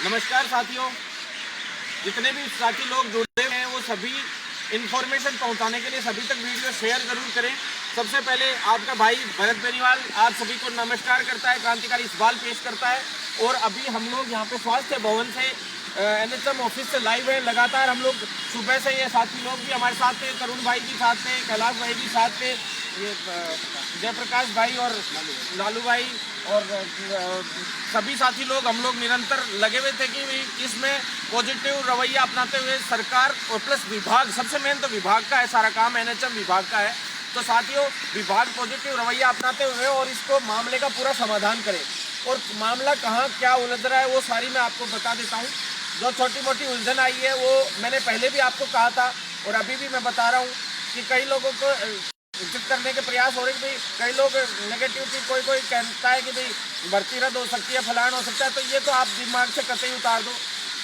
नमस्कार साथियों, जितने भी साथी लोग जुड़े हुए हैं वो सभी इन्फॉर्मेशन पहुंचाने के लिए सभी तक वीडियो शेयर जरूर करें। सबसे पहले आपका भाई भरत बेनीवाल आप सभी को नमस्कार करता है, क्रांतिकारी सवाल पेश करता है। और अभी हम लोग यहाँ पे स्वास्थ्य भवन से एनएचएम ऑफिस से लाइव है। लगातार हम लोग सुबह से ये साथी लोग भी हमारे साथ थे, तरुण भाई भी साथ थे, कैलाश भाई भी साथ थे, ये जयप्रकाश भाई और लालू भाई और सभी साथी लोग हम लोग निरंतर लगे हुए थे कि इसमें पॉजिटिव रवैया अपनाते हुए सरकार और प्लस विभाग, सबसे मेन तो विभाग का है सारा काम, एनएचएम विभाग का है। तो साथियों, विभाग पॉजिटिव रवैया अपनाते हुए और इसको मामले का पूरा समाधान करे। और मामला कहाँ क्या उलझ रहा है वो सारी मैं आपको बता देता हूँ। जो छोटी मोटी उलझन आई है वो मैंने पहले भी आपको कहा था और अभी भी मैं बता रहा हूँ कि कई लोगों को सूचित करने के प्रयास हो रहे हैं कि भाई कई लोग नेगेटिव की कोई कहता है कि भाई भर्ती रद्द हो सकती है, फलाना हो सकता है। तो ये तो आप दिमाग से कतई उतार दो।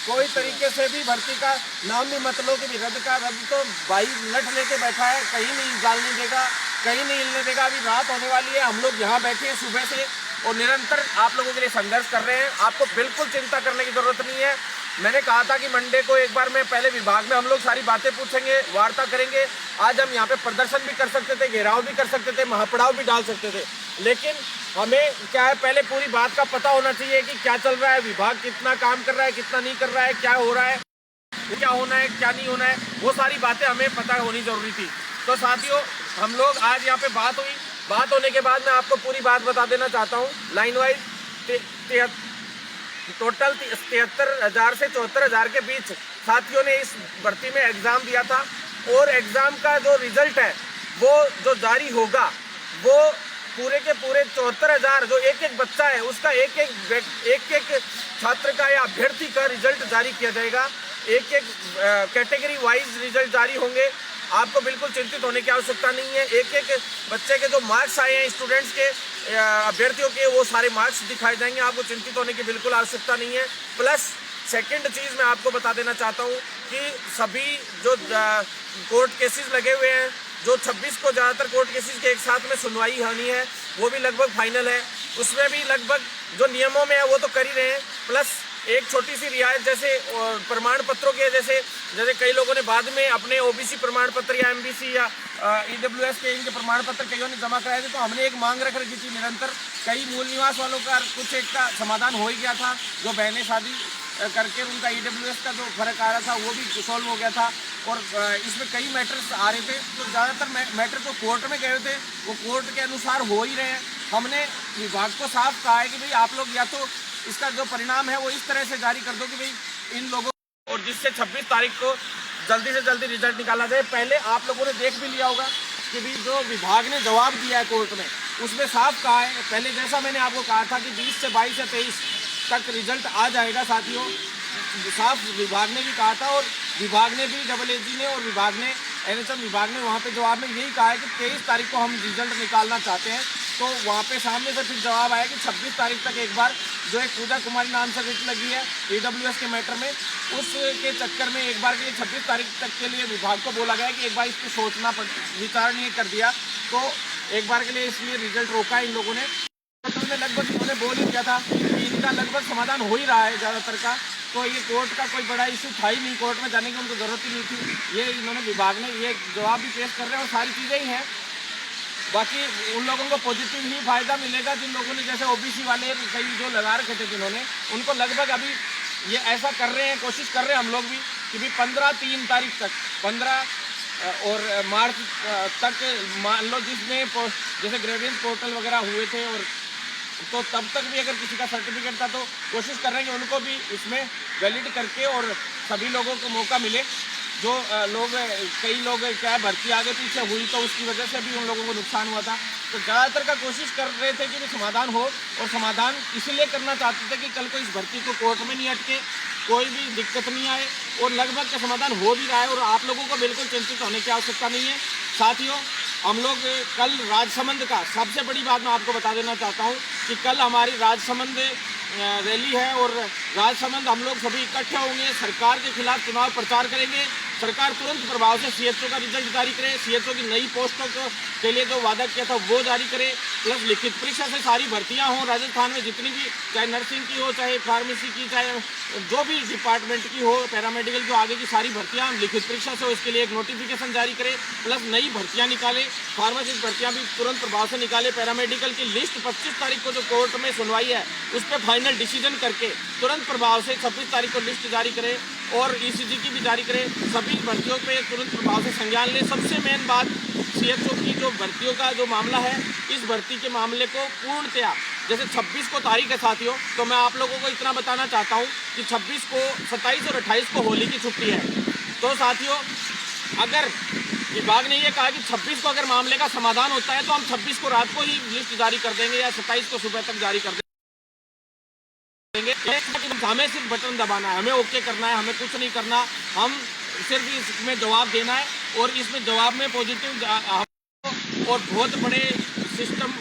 कोई तरीके से भी भर्ती का नाम भी मत लो कि भी रद्द का रद्द। तो भाई लट लेके बैठा है, कहीं नहीं डालने देगा, कहीं नहीं हिलने देगा। अभी रात होने वाली है, हम लोग यहाँ बैठे हैं सुबह से और निरंतर आप लोगों के लिए संघर्ष कर रहे हैं। आपको बिल्कुल चिंता करने की जरूरत नहीं है। मैंने कहा था कि मंडे को एक बार मैं पहले विभाग में हम लोग सारी बातें पूछेंगे, वार्ता करेंगे। आज हम यहाँ पे प्रदर्शन भी कर सकते थे, घेराव भी कर सकते थे, महापड़ाव भी डाल सकते थे, लेकिन हमें क्या है, पहले पूरी बात का पता होना चाहिए कि क्या चल रहा है, विभाग कितना काम कर रहा है, कितना नहीं कर रहा है, क्या हो रहा है, क्या होना है, क्या नहीं होना है, वो सारी बातें हमें पता होनी जरूरी थी। तो साथियों, हम लोग आज यहाँ पे बात हुई, बात होने के बाद मैं आपको पूरी बात बता देना चाहता हूँ। लाइन वाइज टोटल 73,000 से 74,000 के बीच साथियों ने इस भर्ती में एग्ज़ाम दिया था और एग्ज़ाम का जो रिजल्ट है वो जो जारी होगा वो पूरे के पूरे 74,000 जो एक एक बच्चा है उसका एक एक छात्र का या अभ्यर्थी का रिजल्ट जारी किया जाएगा। एक एक कैटेगरी वाइज रिजल्ट जारी होंगे। आपको बिल्कुल चिंतित होने की आवश्यकता नहीं है। एक एक बच्चे के जो मार्क्स आए हैं स्टूडेंट्स के, अभ्यर्थियों के, वो सारे मार्क्स दिखाए जाएंगे। आपको चिंतित होने की बिल्कुल आवश्यकता नहीं है। प्लस सेकंड चीज़ मैं आपको बता देना चाहता हूँ कि सभी जो कोर्ट केसेस लगे हुए हैं, जो 26 को ज़्यादातर कोर्ट केसेस के एक साथ में सुनवाई होनी है, वो भी लगभग फाइनल है। उसमें भी लगभग जो नियमों में है वो तो कर ही रहे हैं। प्लस एक छोटी सी रियायत, जैसे प्रमाण पत्रों के जैसे कई लोगों ने बाद में अपने ओबीसी प्रमाण पत्र या एमबीसी या ईडब्ल्यूएस के इनके प्रमाण पत्र कईयों ने जमा कराए थे। तो हमने एक मांग रख रखी थी निरंतर। कई मूल निवास वालों का कुछ एक का समाधान हो ही गया था, जो बहनें शादी करके उनका ईडब्ल्यूएस का जो फर्क आ रहा था वो भी सॉल्व हो गया था। और इसमें कई मैटर्स आ रहे थे, तो ज़्यादातर मैटर तो कोर्ट में गए थे, वो कोर्ट के अनुसार हो ही रहे हैं। हमने विभाग को साफ कहा है कि भाई आप लोग या तो इसका जो परिणाम है वो इस तरह से जारी कर दो कि भाई इन लोगों, और जिससे 26 तारीख को जल्दी से जल्दी रिजल्ट निकाला जाए। पहले आप लोगों ने देख भी लिया होगा कि भाई जो विभाग ने जवाब दिया है कोर्ट में उसमें साफ कहा है, पहले जैसा मैंने आपको कहा था कि 20 से 22 या 23 तक रिजल्ट आ जाएगा। साथियों, साफ विभाग ने भी कहा था और विभाग ने भी AAG ने और विभाग ने एनएचएम विभाग ने वहाँ पे जवाब में यही कहा है कि 23 तारीख को हम रिजल्ट निकालना चाहते हैं। तो वहाँ पे सामने से फिर जवाब आया कि 26 तारीख तक एक बार जो एक पूजा कुमारी नाम से रिट लगी है ईडब्ल्यूएस के मैटर में, उसके चक्कर में एक बार के लिए 26 तारीख तक के लिए विभाग को बोला गया कि एक बार इस पर सोचना विचारणीय कर दिया। तो एक बार के लिए इसलिए रिजल्ट रोका है इन लोगों ने। में लगभग इन्होंने बोल ही दिया था कि इनका लगभग समाधान हो ही रहा है ज़्यादातर का। तो ये कोर्ट का कोई बड़ा इशू था ही नहीं, कोर्ट में जाने की उनको ज़रूरत ही नहीं थी। ये इन्होंने विभाग ने ये जवाब भी पेश कर रहे हैं और सारी चीज़ें ही हैं। बाकी उन लोगों को पॉजिटिव ही फायदा मिलेगा जिन लोगों ने जैसे ओबीसी वाले कई जो लगा रखे थे जिन्होंने, उनको लगभग अभी ये ऐसा कर रहे हैं, कोशिश कर रहे हैं हम लोग भी कि भी 3 तारीख तक 15 और मार्च तक मान लो जिसमें जैसे ग्रेडियंस पोर्टल वगैरह हुए थे और तो तब तक भी अगर किसी का सर्टिफिकेट था तो कोशिश कर रहे हैं कि उनको भी इसमें वैलिड करके और सभी लोगों को मौका मिले। जो लोग कई लोग क्या भर्ती आगे पीछे हुई तो उसकी वजह से भी उन लोगों को नुकसान हुआ था। तो ज़्यादातर का कोशिश कर रहे थे कि समाधान हो, और समाधान इसीलिए करना चाहते थे कि कल को इस भर्ती को कोर्ट में नहीं अटके, कोई भी दिक्कत नहीं आए, और लगभग का समाधान हो भी रहा है। और आप लोगों को बिल्कुल चिंतित होने की आवश्यकता नहीं है। साथियों, हम लोग कल राजसमंद का सबसे बड़ी बात मैं आपको बता देना चाहता हूँ कि कल हमारी राजसमंद रैली है और राजसमंद हम लोग सभी इकट्ठे होंगे, सरकार के खिलाफ चुनाव प्रचार करेंगे। सरकार तुरंत प्रभाव से सीएचओ का रिजल्ट जारी करे, सीएचओ की नई पोस्टों के लिए जो वादा किया था वो जारी करे, प्लस लिखित परीक्षा से सारी भर्तियां हों राजस्थान में जितनी भी, चाहे नर्सिंग की हो, चाहे फार्मेसी की, चाहे जो भी डिपार्टमेंट की हो, पैरामेडिकल जो आगे की सारी भर्तियां लिखित परीक्षा से हो, इसके लिए एक नोटिफिकेशन जारी करे, प्लस नई भर्तियां निकाले, फार्मासिस्ट भर्तियां भी तुरंत प्रभाव से निकाले, पैरामेडिकल की लिस्ट 25 तारीख को जो कोर्ट में सुनवाई है उस पर फाइनल डिसीजन करके तुरंत प्रभाव से 26 तारीख को लिस्ट जारी करे और ईसीजी की भी जारी करे, सभी भर्तियों पे तुरंत प्रभाव से संज्ञान ले। सबसे मेन बात सीएचओ की जो भर्तियों का जो मामला है, इस भर्ती के मामले को पूर्णतया, जैसे 26 को तारीख है साथियों, तो मैं आप लोगों को इतना बताना चाहता हूँ कि 26 को, 27 और 28 को होली की छुट्टी है। तो साथियों, अगर विभाग ने ये कहा कि 26 को अगर मामले का समाधान होता है तो हम 26 को रात को ही लिस्ट जारी कर देंगे या 27 को सुबह तक जारी कर देंगे। हमें सिर्फ बटन दबाना है, हमें ओके करना है, हमें कुछ नहीं करना, हम सिर्फ इसमें जवाब देना है और इसमें जवाब में पॉजिटिव और बहुत बड़े सिस्टम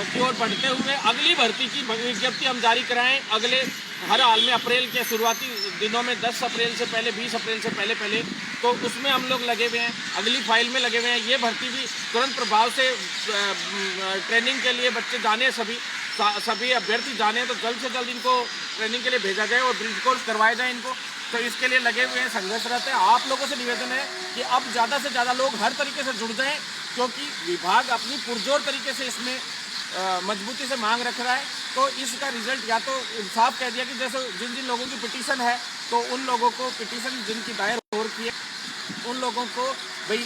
की ओर बढ़ते हुए अगली भर्ती की विज्ञप्ति हम जारी कराएं अगले हर हाल में अप्रैल के शुरुआती दिनों में 10 अप्रैल से पहले, 20 अप्रैल से पहले तो उसमें हम लोग लगे हुए हैं, अगली फाइल में लगे हुए हैं। ये भर्ती भी तुरंत प्रभाव से ट्रेनिंग के लिए बच्चे जाने, सभी अभ्यर्थी जाने, तो जल्द से जल्द इनको ट्रेनिंग के लिए भेजा जाए और ब्रिज कोर्स करवाए जाए इनको, तो इसके लिए लगे हुए हैं, संघर्षरत हैं। आप लोगों से निवेदन है कि अब ज़्यादा से ज़्यादा लोग हर तरीके से जुड़ जाएं, क्योंकि विभाग अपनी पुरजोर तरीके से इसमें मजबूती से मांग रख रहा है। तो इसका रिजल्ट या तो साफ कह दिया कि जैसे जिन जिन लोगों की पिटीशन है तो उन लोगों को, पिटीशन जिनकी दायर हो रखी है उन लोगों को भाई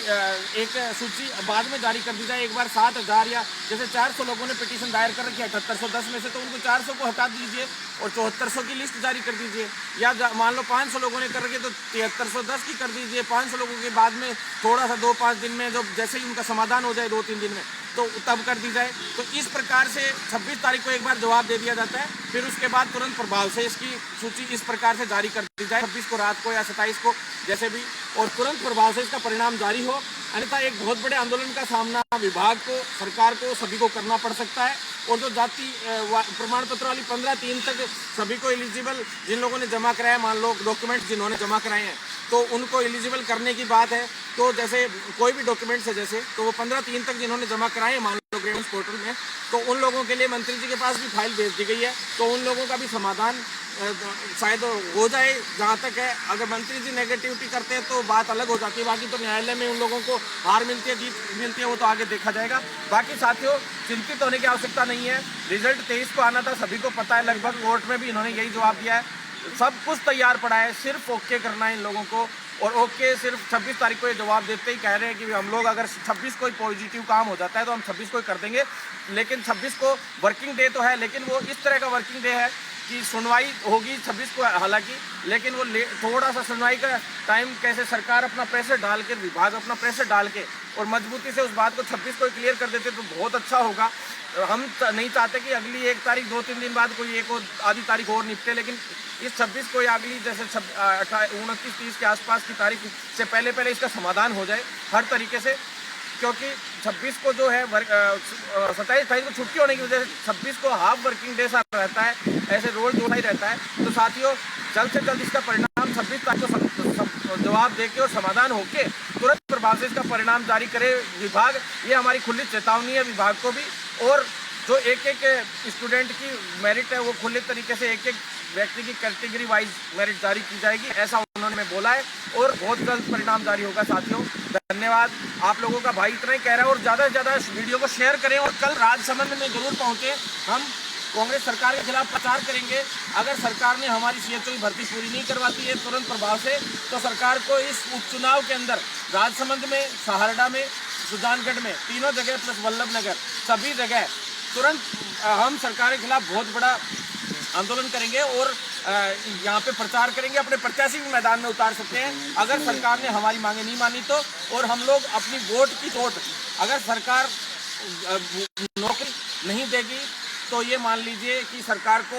एक सूची बाद में जारी कर दी जाए। एक बार 7,000 या जैसे 400 लोगों ने पिटीशन दायर कर रखी है 7810 में से, तो उनको 400 को हटा दीजिए और 7400 की लिस्ट जारी कर दीजिए। या मान लो 500 लोगों ने कर रखी है तो 7310 की कर दीजिए। 500 लोगों के बाद में थोड़ा सा 2-5 दिन में, जब जैसे ही उनका समाधान हो जाए 2-3 दिन में, तो तब कर दी जाए। तो इस प्रकार से 26 तारीख को एक बार जवाब दे दिया जाता है, फिर उसके बाद तुरंत प्रभाव से इसकी सूची इस प्रकार से जारी कर दी जाए 26 को रात को या 27 को जैसे भी, और तुरंत प्रभाव से इसका परिणाम जारी हो। अन्यथा एक बहुत बड़े आंदोलन का सामना विभाग को, सरकार को, सभी को करना पड़ सकता है। और जो जाति प्रमाण पत्र वाली 15/3 तक सभी को एलिजिबल, जिन लोगों ने जमा कराया, मान लो डॉक्यूमेंट जिन्होंने जमा कराए हैं तो उनको एलिजिबल करने की बात है। तो जैसे कोई भी डॉक्यूमेंट्स है जैसे, तो वो 15/3 तक जिन्होंने जमा कराए हैं मान लो ग्रेवेंस पोर्टल में, तो उन लोगों के लिए मंत्री जी के पास भी फाइल भेज दी गई है। तो उन लोगों का भी समाधान शायद हो जाए जहाँ तक है। अगर मंत्री जी नेगेटिविटी करते हैं तो बात अलग हो जाती है, बाकी तो न्यायालय में उन लोगों को हार मिलती है, जीत मिलती है, वो तो आगे देखा जाएगा। बाकी साथियों, चिंतित होने की आवश्यकता नहीं है। रिजल्ट 23 को आना था, सभी को पता है, लगभग कोर्ट में भी इन्होंने यही जवाब दिया है। सब कुछ तैयार पड़ा है, सिर्फ ओके करना है इन लोगों को। और ओके सिर्फ 26 तारीख को ये जवाब देते ही कह रहे हैं कि हम लोग अगर 26 को पॉजिटिव काम हो जाता है तो हम 26 को ही कर देंगे। लेकिन 26 को वर्किंग डे तो है, लेकिन वो इस तरह का वर्किंग डे है कि सुनवाई होगी 26 को हालांकि, लेकिन वो थोड़ा सा सुनवाई का टाइम कैसे सरकार अपना प्रेशर डाल के, विभाग अपना प्रेशर डाल के और मजबूती से उस बात को 26 को क्लियर कर देते तो बहुत अच्छा होगा। हम नहीं चाहते कि अगली 1 तारीख 2-3 दिन बाद कोई एक और आधी तारीख और निपटे, लेकिन इस 26 को या अगली जैसे 29-30 के आसपास की तारीख से पहले इसका समाधान हो जाए हर तरीके से। क्योंकि 26 को जो है 27-28 को छुट्टी होने की वजह से 26 को हाफ वर्किंग डे सा रहता है, ऐसे रोज जो ही रहता है। तो साथियों, जल्द से जल्द इसका परिणाम 26 तारीख को जवाब देके और समाधान होके तुरंत प्रभाव से इसका परिणाम जारी करे विभाग। ये हमारी खुली चेतावनी है विभाग को भी। और जो एक स्टूडेंट की मेरिट है वो खुले तरीके से एक व्यक्ति की कैटेगरी वाइज मेरिट जारी की जाएगी, ऐसा उन्होंने बोला है। और बहुत जल्द परिणाम जारी होगा साथियों। धन्यवाद। आप लोगों का भाई इतना ही कह रहा है और ज़्यादा से ज़्यादा इस वीडियो को शेयर करें और कल राजसमंद में जरूर पहुँचें। हम कांग्रेस सरकार के खिलाफ प्रचार करेंगे। अगर सरकार ने हमारी सीएचओ की भर्ती पूरी नहीं करवाती है तुरंत प्रभाव से, तो सरकार को इस उपचुनाव के अंदर राजसमंद में, सहारड़ा में, सुजानगढ़ में, तीनों जगह प्लस वल्लभ नगर, सभी जगह तुरंत हम सरकार के खिलाफ बहुत बड़ा आंदोलन करेंगे और यहाँ पे प्रचार करेंगे। अपने प्रत्याशी भी मैदान में उतार सकते हैं अगर सरकार ने हमारी मांगे नहीं मानी तो। और हम लोग अपनी वोट की चोट, अगर सरकार नौकरी नहीं देगी तो ये मान लीजिए कि सरकार को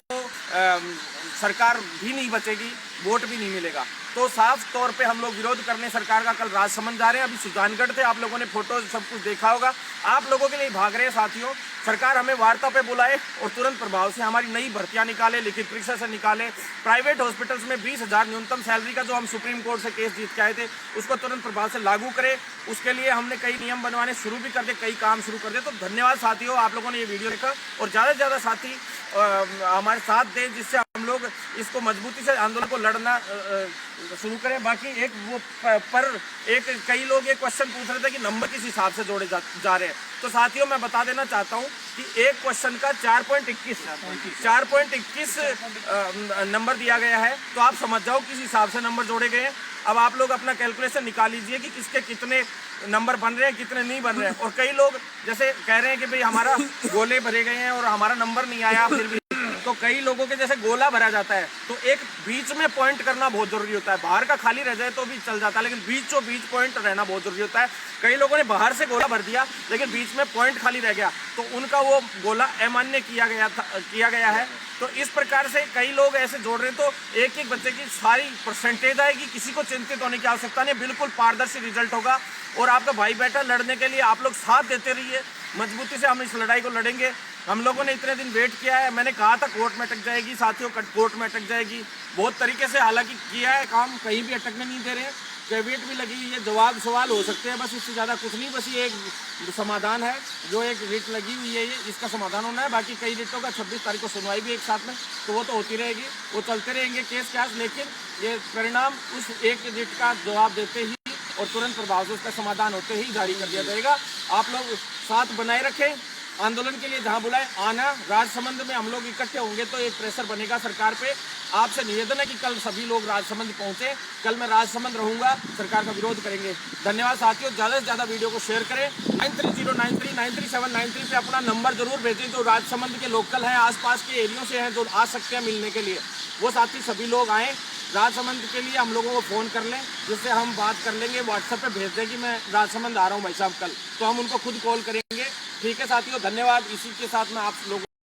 सरकार भी नहीं बचेगी, वोट भी नहीं मिलेगा। तो साफ तौर पे हम लोग विरोध करने सरकार का कल राजसमंद जा रहे हैं। अभी सुजानगढ़ थे, आप लोगों ने फोटो सब कुछ देखा होगा। आप लोगों के लिए भाग रहे हैं साथियों। सरकार हमें वार्ता पे बुलाए और तुरंत प्रभाव से हमारी नई भर्तियां निकाले, लिखित परीक्षा से निकाले। प्राइवेट हॉस्पिटल्स में 20,000 न्यूनतम सैलरी का जो हम सुप्रीम कोर्ट से केस जीत के आए थे, उसको तुरंत प्रभाव से लागू करें। उसके लिए हमने कई नियम बनवाने शुरू भी कर दे, कई काम शुरू कर दे। तो धन्यवाद साथियों, आप लोगों ने ये वीडियो देखा और ज़्यादा से ज़्यादा साथी हमारे साथ दें, जिससे हम लोग इसको मजबूती से आंदोलन को लड़ना शुरू करें। बाकी एक वो कई लोग ये क्वेश्चन पूछ रहे थे कि नंबर किस हिसाब से जोड़े जा रहे हैं। तो साथियों मैं बता देना चाहता हूँ कि एक क्वेश्चन का 4.21 नंबर दिया गया है। तो आप समझ जाओ किस हिसाब से नंबर जोड़े गए हैं। अब आप लोग अपना कैलकुलेशन निकाल लीजिए कि किसके कितने नंबर बन रहे हैं, कितने नहीं बन रहे हैं। और कई लोग जैसे कह रहे हैं कि भाई हमारा गोले भरे गए हैं और हमारा नंबर नहीं आया फिर भी। तो कई लोगों के जैसे गोला भरा जाता है तो एक बीच में पॉइंट करना बहुत जरूरी होता है। बाहर का खाली रह जाए तो भी चल जाता है, लेकिन बीचों बीच पॉइंट रहना बहुत जरूरी होता है। कई लोगों ने बाहर से गोला भर दिया लेकिन बीच में पॉइंट खाली रह गया, तो उनका वो गोला अमान्य किया गया है। तो इस प्रकार से कई लोग ऐसे जोड़ रहे हैं। तो एक एक बच्चे की सारी परसेंटेज आएगी, किसी को चिंतित होने की आवश्यकता नहीं, बिल्कुल पारदर्शी रिजल्ट होगा। और आपका भाई बेटा लड़ने के लिए आप लोग साथ देते रहिए, मजबूती से हम इस लड़ाई को लड़ेंगे। हम लोगों ने इतने दिन वेट किया है, मैंने कहा था कोर्ट में अटक जाएगी साथियों, कोर्ट में अटक जाएगी। बहुत तरीके से हालांकि किया है काम, कहीं भी अटकने नहीं दे रहे हैं। कैविएट भी लगी हुई है, जवाब सवाल हो सकते हैं, बस इससे ज़्यादा कुछ नहीं। बस ये एक समाधान है, जो एक रिट लगी हुई है, ये इसका समाधान होना है। बाकी कई रिटों का 26 तारीख को सुनवाई भी एक साथ में, तो वो तो होती रहेगी, वो चलते रहेंगे केस। लेकिन ये परिणाम उस एक रिट का जवाब देते ही और तुरंत प्रभाव से उसका समाधान होते ही जारी कर दिया जाएगा। आप लोग साथ बनाए रखें, आंदोलन के लिए जहां बुलाए आना। राजसमंद में हम लोग इकट्ठे होंगे तो एक प्रेशर बनेगा सरकार पे। आपसे निवेदन है कि कल सभी लोग राजसमंद पहुंचे। कल मैं राजसमंद रहूंगा, सरकार का विरोध करेंगे। धन्यवाद साथियों, ज़्यादा से ज़्यादा वीडियो को शेयर करें। 9309393793 पे अपना नंबर जरूर भेजें। जो राजसमंद के लोकल हैं, आसपास के एरियो से हैं, जो आ सकते हैं मिलने के लिए, वो साथी सभी लोग आएँ। राजसमंद के लिए हम लोगों को फ़ोन कर लें, जिससे हम बात कर लेंगे। व्हाट्सएप पे भेज दें कि मैं राजसमंद आ रहा हूँ भाई साहब कल, तो हम उनको खुद कॉल करेंगे। ठीक है साथियों, धन्यवाद। इसी के साथ मैं आप लोगों